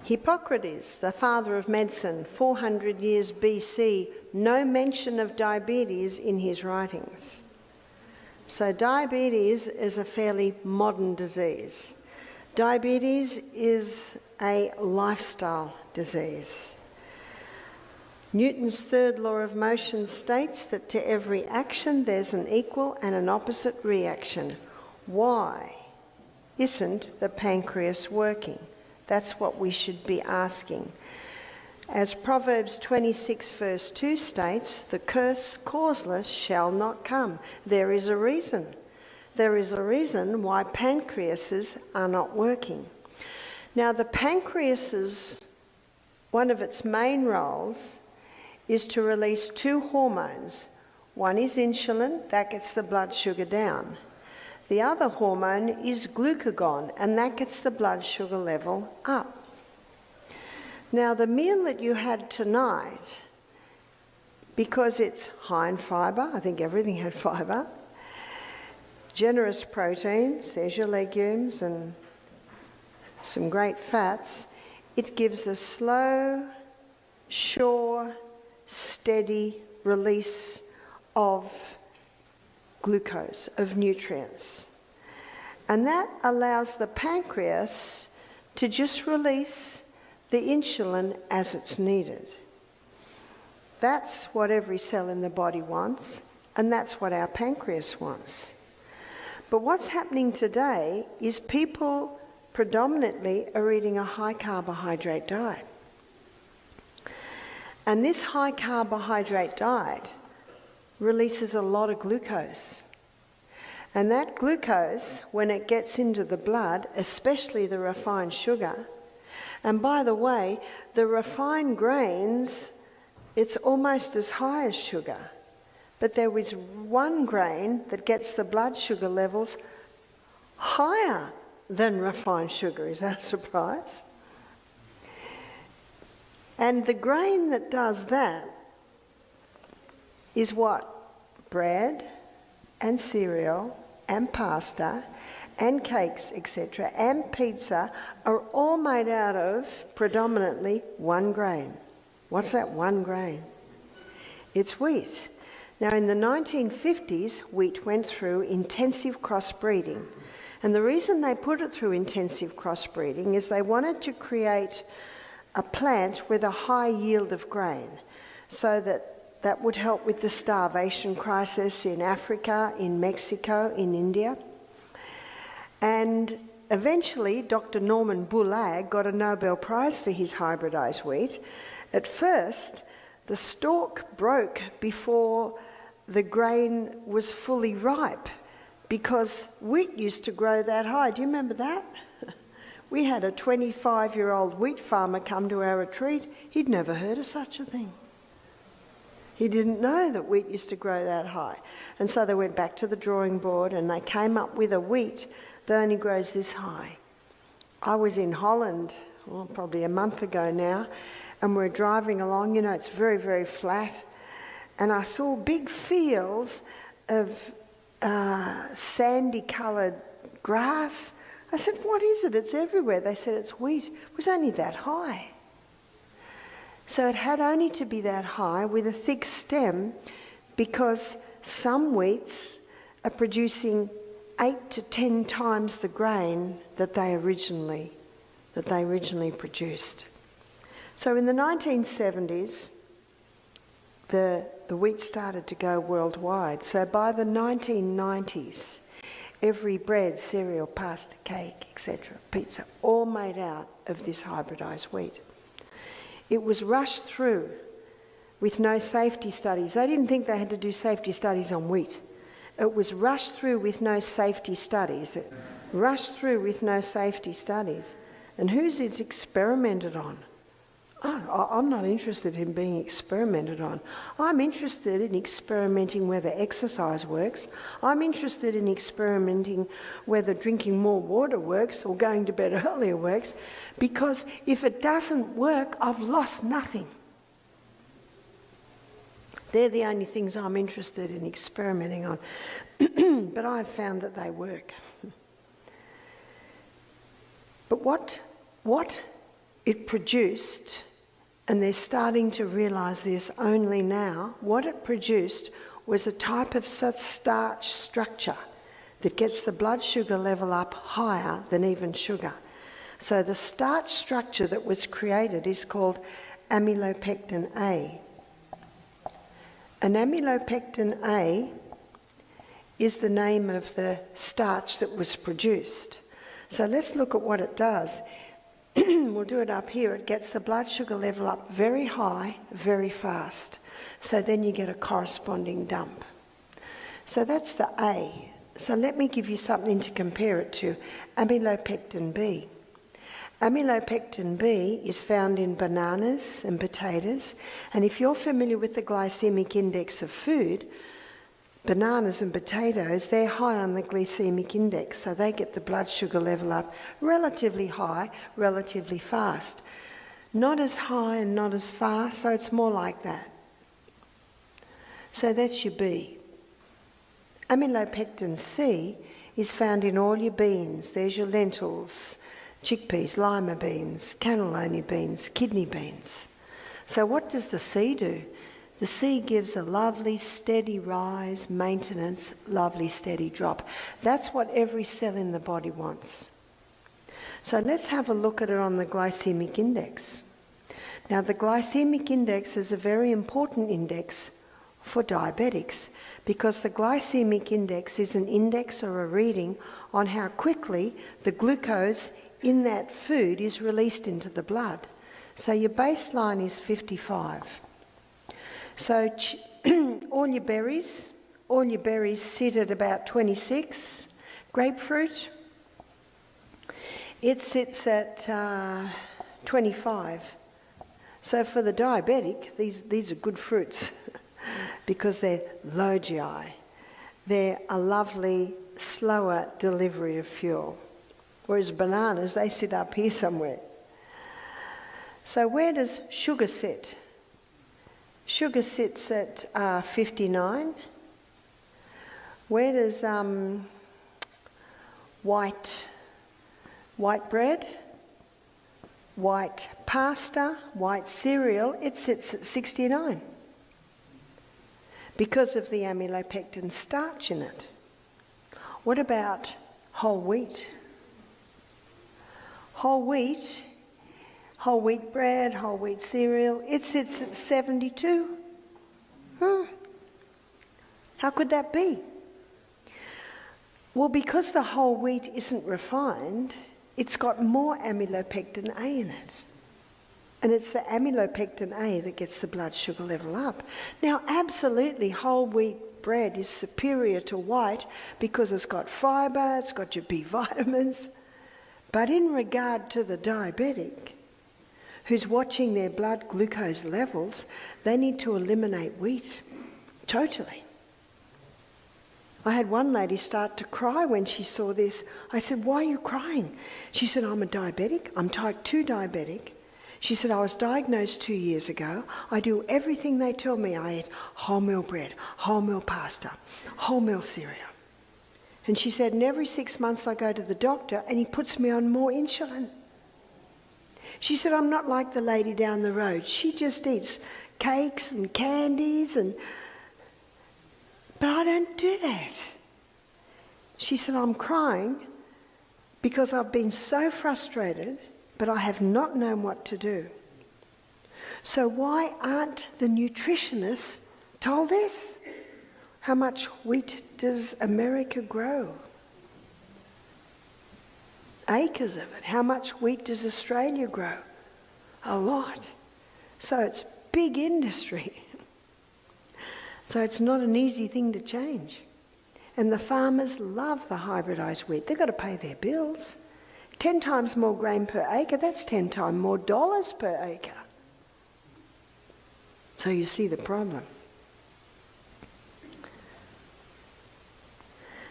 Hippocrates, the father of medicine, 400 years BC, no mention of diabetes in his writings. So diabetes is a fairly modern disease. Diabetes is a lifestyle disease. Newton's third law of motion states that to every action there's an equal and an opposite reaction. Why isn't the pancreas working? That's what we should be asking. As Proverbs 26 verse 2 states, the curse causeless shall not come. There is a reason. There is a reason why pancreases are not working. Now the pancreas's, one of its main roles is to release two hormones. One is insulin, that gets the blood sugar down. The other hormone is glucagon, and that gets the blood sugar level up. Now the meal that you had tonight, because it's high in fibre, I think everything had fibre, generous proteins, there's your legumes and some great fats, it gives a slow, sure, steady release of glucose, of nutrients. And that allows the pancreas to just release the insulin as it's needed. That's what every cell in the body wants, and that's what our pancreas wants. But what's happening today is people predominantly are eating a high carbohydrate diet. And this high carbohydrate diet releases a lot of glucose. And that glucose, when it gets into the blood, especially the refined sugar, and by the way, the refined grains, it's almost as high as sugar. But there is one grain that gets the blood sugar levels higher than refined sugar. Is that a surprise? And the grain that does that is what? Bread and cereal and pasta and cakes, etc., and pizza are all made out of predominantly one grain. What's that one grain? It's wheat. Now in the 1950s, wheat went through intensive crossbreeding. And the reason they put it through intensive crossbreeding is they wanted to create a plant with a high yield of grain, so that would help with the starvation crisis in Africa, in Mexico, in India. And eventually, Dr. Norman Boulag got a Nobel Prize for his hybridized wheat. At first, the stalk broke before the grain was fully ripe, because wheat used to grow that high. Do you remember that? We had a 25-year-old wheat farmer come to our retreat. He'd never heard of such a thing. He didn't know that wheat used to grow that high. And so they went back to the drawing board and they came up with a wheat that only grows this high. I was in Holland, well, probably a month ago now, and we're driving along. You know, it's very, very flat. And I saw big fields of sandy-coloured grass. I said, what is it? It's everywhere. They said it's wheat. It was only that high. So it had only to be that high with a thick stem, because some wheats are producing 8 to 10 times the grain that they originally produced. So in the 1970s, the wheat started to go worldwide. So by the 1990s, every bread, cereal, pasta, cake, etc., pizza, all made out of this hybridized wheat. It was rushed through with no safety studies. They didn't think they had to do safety studies on wheat. It was rushed through with no safety studies. And who's it experimented on? I'm not interested in being experimented on. I'm interested in experimenting whether exercise works. I'm interested in experimenting whether drinking more water works or going to bed earlier works, because if it doesn't work, I've lost nothing. They're the only things I'm interested in experimenting on. But I've found that they work. But what it produced, and they're starting to realise this only now, what it produced was a type of starch structure that gets the blood sugar level up higher than even sugar. So the starch structure that was created is called amylopectin A. And amylopectin A is the name of the starch that was produced. So let's look at what it does. We'll do it up here. It gets the blood sugar level up very high, very fast. So then you get a corresponding dump. So that's the A. So let me give you something to compare it to. Amylopectin B. Amylopectin B is found in bananas and potatoes. And if you're familiar with the glycemic index of food, bananas and potatoes, they're high on the glycemic index, so they get the blood sugar level up relatively high, relatively fast. Not as high and not as fast, so it's more like that. So that's your B. Amylopectin C is found in all your beans. There's your lentils, chickpeas, lima beans, cannellini beans, kidney beans. So what does the C do? The C gives a lovely steady rise, maintenance, lovely steady drop. That's what every cell in the body wants. So let's have a look at it on the glycemic index. Now the glycemic index is a very important index for diabetics because the glycemic index is an index or a reading on how quickly the glucose in that food is released into the blood. So your baseline is 55. So all your berries sit at about 26. Grapefruit, it sits at 25. So for the diabetic, these are good fruits because they're low GI. They're a lovely, slower delivery of fuel. Whereas bananas, they sit up here somewhere. So where does sugar sit? Sugar sits at 59. Where does white bread, white pasta, white cereal, it sits at 69 because of the amylopectin starch in it. What about whole wheat? Whole wheat bread, whole wheat cereal, it sits at 72. How could that be? Well, because the whole wheat isn't refined, it's got more amylopectin A in it. And it's the amylopectin A that gets the blood sugar level up. Now, absolutely, whole wheat bread is superior to white because it's got fibre, it's got your B vitamins. But in regard to the diabetic, who's watching their blood glucose levels, they need to eliminate wheat, totally. I had one lady start to cry when she saw this. I said, "Why are you crying?" She said, "I'm a diabetic, I'm type 2 diabetic." She said, "I was diagnosed 2 years ago. I do everything they tell me. I eat wholemeal bread, wholemeal pasta, wholemeal cereal." And she said, "And every 6 months I go to the doctor and he puts me on more insulin." She said, "I'm not like the lady down the road. She just eats cakes and candies but I don't do that." She said, "I'm crying because I've been so frustrated, but I have not known what to do." So why aren't the nutritionists told this? How much wheat does America grow? Acres of it. How much wheat does Australia grow? A lot. So it's big industry. So it's not an easy thing to change. And the farmers love the hybridised wheat. They've got to pay their bills. 10 times more grain per acre, that's 10 times more dollars per acre. So you see the problem.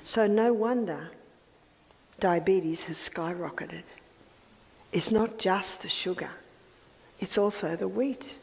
So no wonder diabetes has skyrocketed. It's not just the sugar, it's also the wheat.